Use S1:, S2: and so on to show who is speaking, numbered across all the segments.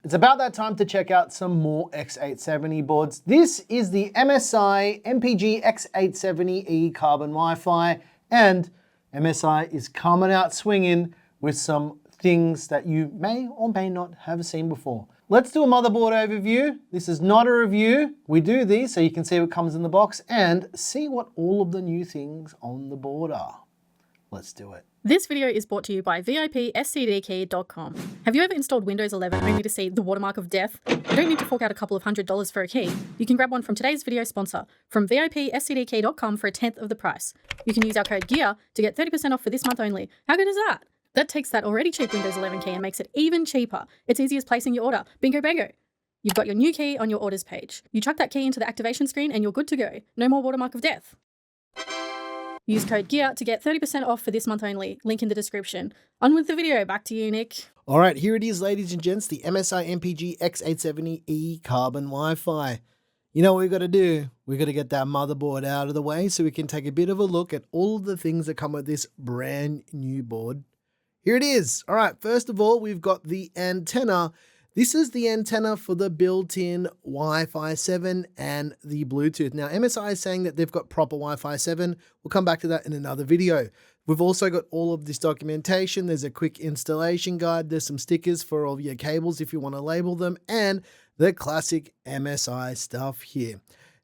S1: It's about that time to check out some more X870 boards. This is the MSI MPG X870E carbon Wi-Fi, and MSI is coming out swinging with some things that you may or may not have seen before. Let's do a motherboard overview. This is not a review. We do these so you can see what comes in the box and see what all of the new things on the board are. Let's do it.
S2: This video is brought to you by VIPSCDkey.com. Have you ever installed Windows 11 only to see the watermark of death? You don't need to fork out a couple of $100s for a key. You can grab one from today's video sponsor, from VIPSCDkey.com for a tenth of the price. You can use our code GEAR to get 30% off for this month only. How good is that? That takes that already cheap Windows 11 key and makes it even cheaper. It's easy as placing your order. Bingo bango. You've got your new key on your orders page. You chuck that key into the activation screen and you're good to go. No more watermark of death. Use code GEAR to get 30% off for this month only. Link in the description. On with the video. Back to you, Nick.
S1: All right, here it is, ladies and gents, the MSI MPG X870E carbon Wi-Fi. You know what we've got to do? We've got to get that motherboard out of the way so we can take a bit of a look at all of the things that come with this brand new board. Here it is. All right, first of all, we've got the antenna. This is the antenna for the built-in Wi-Fi 7 and the Bluetooth. Now, MSI is saying that they've got proper Wi-Fi 7. We'll come back to that in another video. We've also got all of this documentation. There's a quick installation guide. There's some stickers for all of your cables if you want to label them, and the classic MSI stuff here.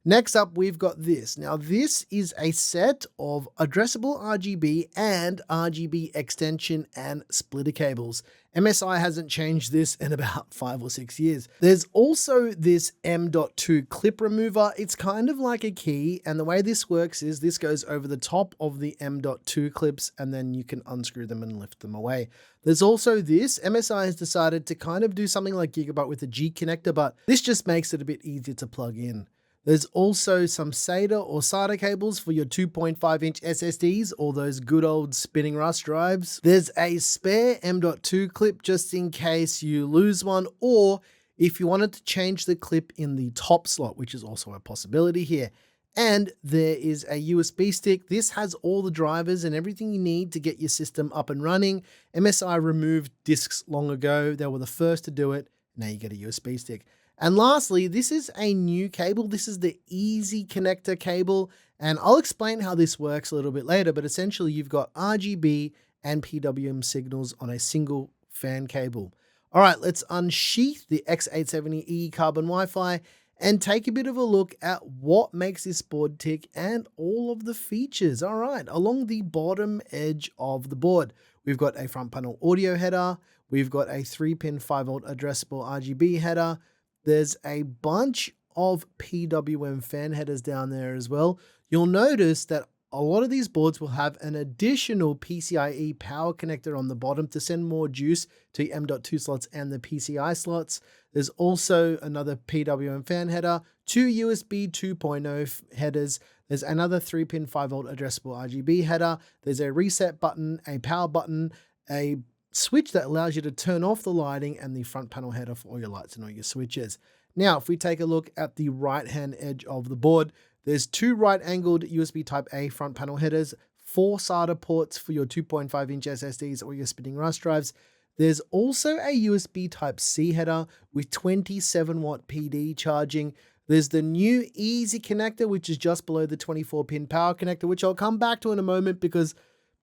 S1: Next up, we've got this. Now, this is a set of addressable RGB and RGB extension and splitter cables. MSI hasn't changed this in about 5 or 6 years. There's also this M.2 clip remover. It's kind of like a key, and the way this works is this goes over the top of the M.2 clips, and then you can unscrew them and lift them away. There's also this. MSI has decided to kind of do something like Gigabyte with a G connector, but this just makes it a bit easier to plug in. There's also some SATA or SATA cables for your 2.5-inch SSDs or those good old spinning rust drives. There's a spare M.2 clip just in case you lose one, or if you wanted to change the clip in the top slot, which is also a possibility here. And there is a USB stick. This has all the drivers and everything you need to get your system up and running. MSI removed discs long ago. They were the first to do it. Now you get a USB stick. And lastly, this is a new cable. This is the EZConnector cable, and I'll explain how this works a little bit later, but essentially you've got RGB and PWM signals on a single fan cable. All right, let's unsheath the X870E carbon Wi-Fi and take a bit of a look at what makes this board tick and all of the features. All right, along the bottom edge of the board, we've got a front panel audio header. We've got a 3-pin 5-volt addressable RGB header. There's a bunch of PWM fan headers down there as well. You'll notice that a lot of these boards will have an additional PCIe power connector on the bottom to send more juice to M.2 slots and the PCI slots. There's also another PWM fan header, 2 USB 2.0 headers. There's another 3-pin 5-volt addressable RGB header. There's a reset button, a power button, a switch that allows you to turn off the lighting, and the front panel header for all your lights and all your switches. Now, if we take a look at the right-hand edge of the board, there's 2 right-angled USB Type-A front panel headers, 4 SATA ports for your 2.5-inch SSDs or your spinning rust drives. There's also a USB Type-C header with 27-watt PD charging. There's the new EZConnector, which is just below the 24-pin power connector, which I'll come back to in a moment because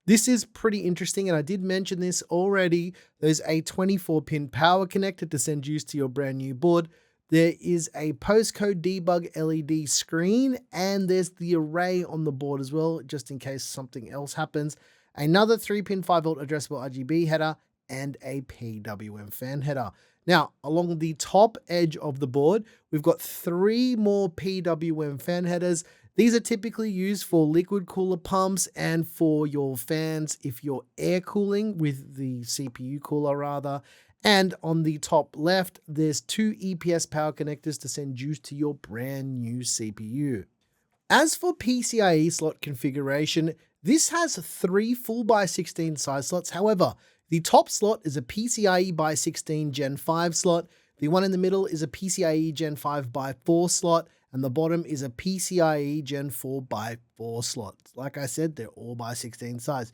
S1: this is pretty interesting, and I did mention this already. There's a 24-pin power connector to send juice to your brand new board. There is a postcode debug LED screen, and there's the array on the board as well, just in case something else happens. Another 3-pin 5-volt addressable RGB header, and a PWM fan header. Now, along the top edge of the board, we've got 3 more PWM fan headers. These are typically used for liquid cooler pumps and for your fans if you're air cooling with the CPU cooler rather. And on the top left, there's 2 EPS power connectors to send juice to your brand new CPU. As for PCIe slot configuration, this has 3 full by 16 size slots. However, the top slot is a PCIe by 16 Gen 5 slot. The one in the middle is a PCIe Gen 5 by 4 slot, and the bottom is a PCIe Gen 4 by 4 slot. Like I said, they're all by 16 size.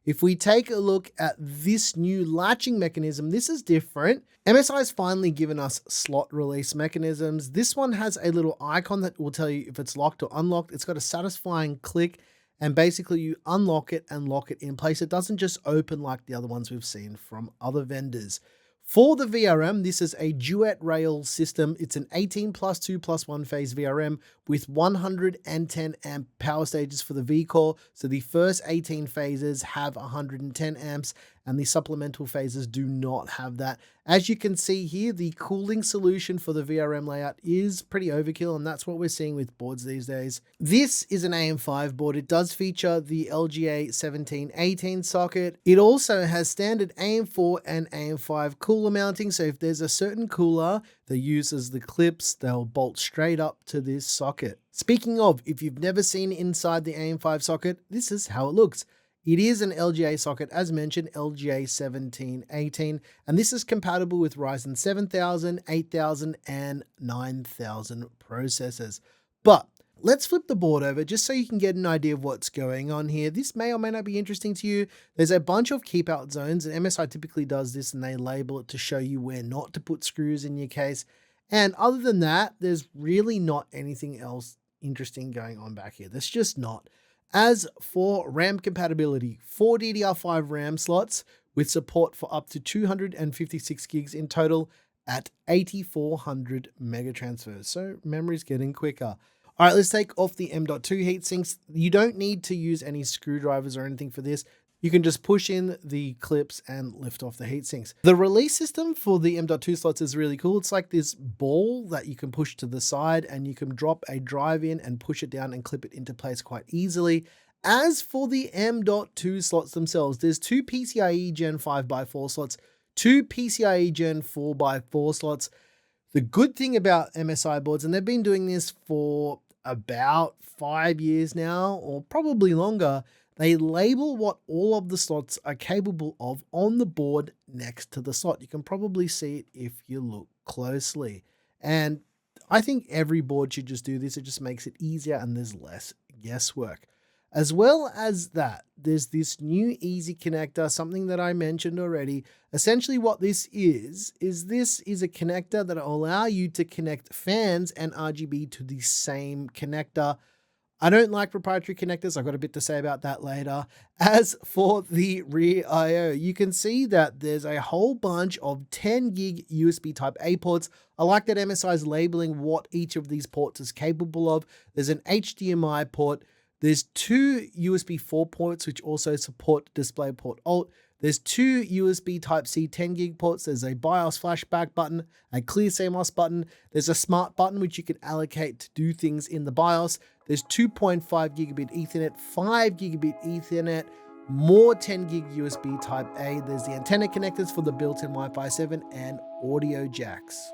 S1: If we take a look at this new latching mechanism, this is different. MSI has finally given us slot release mechanisms. This one has a little icon that will tell you if it's locked or unlocked. It's got a satisfying click, and basically you unlock it and lock it in place. It doesn't just open like the other ones we've seen from other vendors. For the VRM, this is a duet rail system. It's an 18 plus 2 plus 1 phase VRM with 110 amp power stages for the V-core. So the first 18 phases have 110 amps and the supplemental phases do not have that. As you can see here, the cooling solution for the VRM layout is pretty overkill, and that's what we're seeing with boards these days. This is an AM5 board. It does feature the LGA1718 socket. It also has standard AM4 and AM5 cooler mounting, so if there's a certain cooler that uses the clips, they'll bolt straight up to this socket. Speaking of, if you've never seen inside the AM5 socket, this is how it looks. It is an LGA socket, as mentioned, LGA1718, and this is compatible with Ryzen 7000, 8000, and 9000 processors. But let's flip the board over just so you can get an idea of what's going on here. This may or may not be interesting to you. There's a bunch of keep out zones, and MSI typically does this and they label it to show you where not to put screws in your case. And other than that, there's really not anything else interesting going on back here. There's just not. As for RAM compatibility, 4 DDR5 RAM slots with support for up to 256 gigs in total at 8400 mega transfers. So memory's getting quicker. All right, let's take off the M.2 heatsinks. You don't need to use any screwdrivers or anything for this. You can just push in the clips and lift off the heatsinks. The release system for the M.2 slots is really cool. It's like this ball that you can push to the side and you can drop a drive in and push it down and clip it into place quite easily. As for the M.2 slots themselves, there's two PCIe Gen 5x4 slots, two PCIe Gen 4x4 slots. The good thing about MSI boards, and they've been doing this for about 5 years now, or probably longer, they label what all of the slots are capable of on the board next to the slot. You can probably see it if you look closely. And I think every board should just do this. It just makes it easier and there's less guesswork. As well as that, there's this new EZConnector, something that I mentioned already. Essentially what this is a connector that will allow you to connect fans and RGB to the same connector. I don't like proprietary connectors. I've got a bit to say about that later. As for the rear I/O, you can see that there's a whole bunch of 10 gig USB type A ports. I like that MSI is labeling what each of these ports is capable of. There's an HDMI port. There's two USB 4 ports, which also support DisplayPort Alt. There's two USB Type-C 10 gig ports. There's a BIOS flashback button, a clear CMOS button. There's a smart button, which you can allocate to do things in the BIOS. There's 2.5 gigabit Ethernet, 5 gigabit Ethernet, more 10 gig USB Type A. There's the antenna connectors for the built-in Wi-Fi 7 and audio jacks.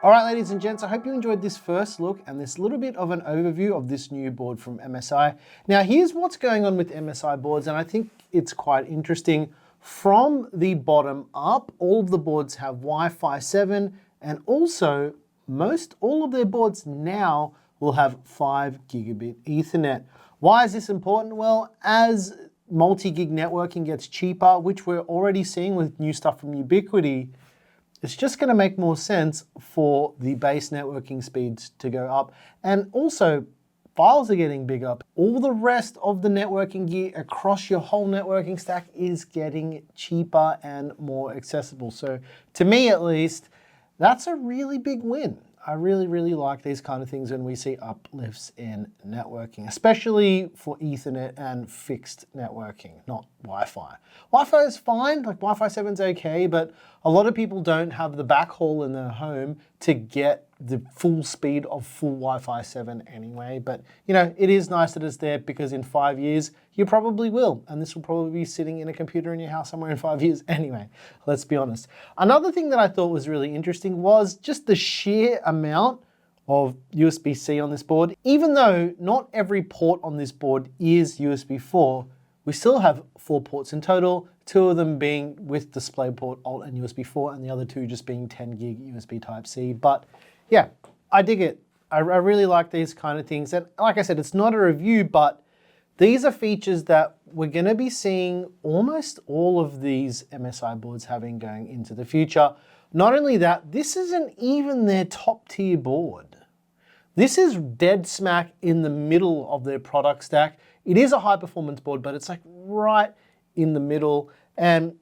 S1: All right, ladies and gents, I hope you enjoyed this first look and this little bit of an overview of this new board from MSI. Now, here's what's going on with MSI boards, and I think it's quite interesting. From the bottom up, all of the boards have Wi-Fi 7, and also all of their boards now will have 5 gigabit Ethernet. Why is this important? Well, as multi-gig networking gets cheaper, which we're already seeing with new stuff from Ubiquiti, it's just going to make more sense for the base networking speeds to go up. And also, files are getting bigger. All the rest of the networking gear across your whole networking stack is getting cheaper and more accessible. So to me, at least, that's a really big win. I really, really like these kind of things when we see uplifts in networking, especially for Ethernet and fixed networking, not Wi-Fi. Wi-Fi is fine, like Wi-Fi 7 is okay, but a lot of people don't have the backhaul in their home to get the full speed of full Wi-Fi 7 anyway. But you know, it is nice that it's there because in 5 years, you probably will. And this will probably be sitting in a computer in your house somewhere in 5 years anyway, let's be honest. Another thing that I thought was really interesting was just the sheer amount of USB-C on this board. Even though not every port on this board is USB 4, we still have 4 ports in total, 2 of them being with DisplayPort Alt and USB 4, and the other 2 just being 10 gig USB Type-C. But yeah, I dig it. I really like these kind of things. And like I said, it's not a review, but these are features that we're going to be seeing almost all of these MSI boards having going into the future. Not only that, this isn't even their top tier board. This is dead smack in the middle of their product stack. It is a high performance board, but it's like right in the middle. And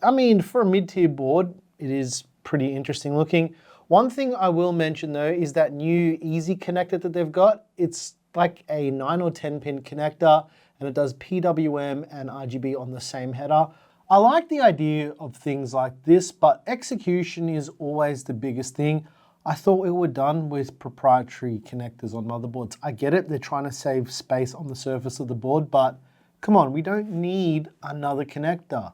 S1: I mean, for a mid-tier board, it is pretty interesting looking. One thing I will mention though is that new EZConnector that they've got. It's like a 9 or 10 pin connector, and it does PWM and RGB on the same header. I like the idea of things like this, but execution is always the biggest thing. I thought we were done with proprietary connectors on motherboards. I get it, they're trying to save space on the surface of the board, but come on, we don't need another connector.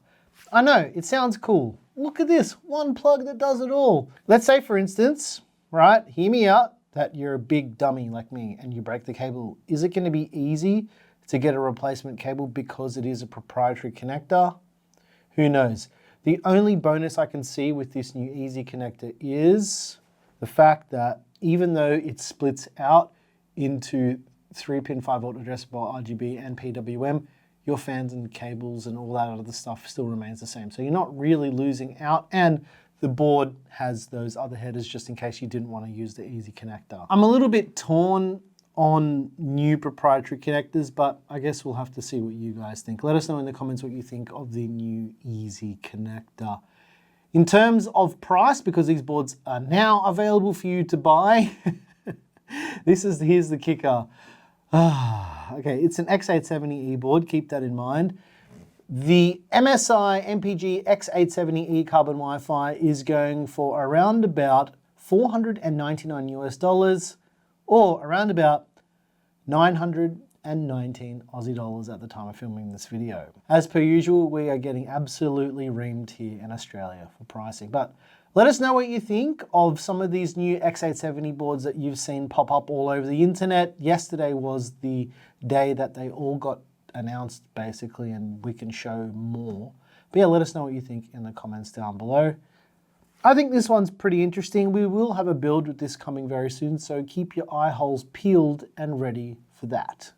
S1: I know, it sounds cool. Look at this, one plug that does it all. Let's say for instance, right, hear me out, that you're a big dummy like me and you break the cable. Is it gonna be easy to get a replacement cable because it is a proprietary connector? Who knows? The only bonus I can see with this new EZConnector is the fact that even though it splits out into 3-pin 5-volt addressable RGB and PWM, your fans and cables and all that other stuff still remains the same. So you're not really losing out, and the board has those other headers just in case you didn't want to use the EZConnector. I'm a little bit torn on new proprietary connectors, but I guess we'll have to see what you guys think. Let us know in the comments what you think of the new EZConnector. In terms of price, because these boards are now available for you to buy, here's the kicker. Okay, it's an X870E board, keep that in mind. The MSI MPG X870E carbon Wi-Fi is going for around about $499 US, or around about 919 Aussie dollars at the time of filming this video. As per usual, we are getting absolutely reamed here in Australia for pricing. But let us know what you think of some of these new X870 boards that you've seen pop up all over the internet. Yesterday was the day that they all got announced basically, and we can show more. But yeah, let us know what you think in the comments down below. I think this one's pretty interesting. We will have a build with this coming very soon, so keep your eye holes peeled and ready for that.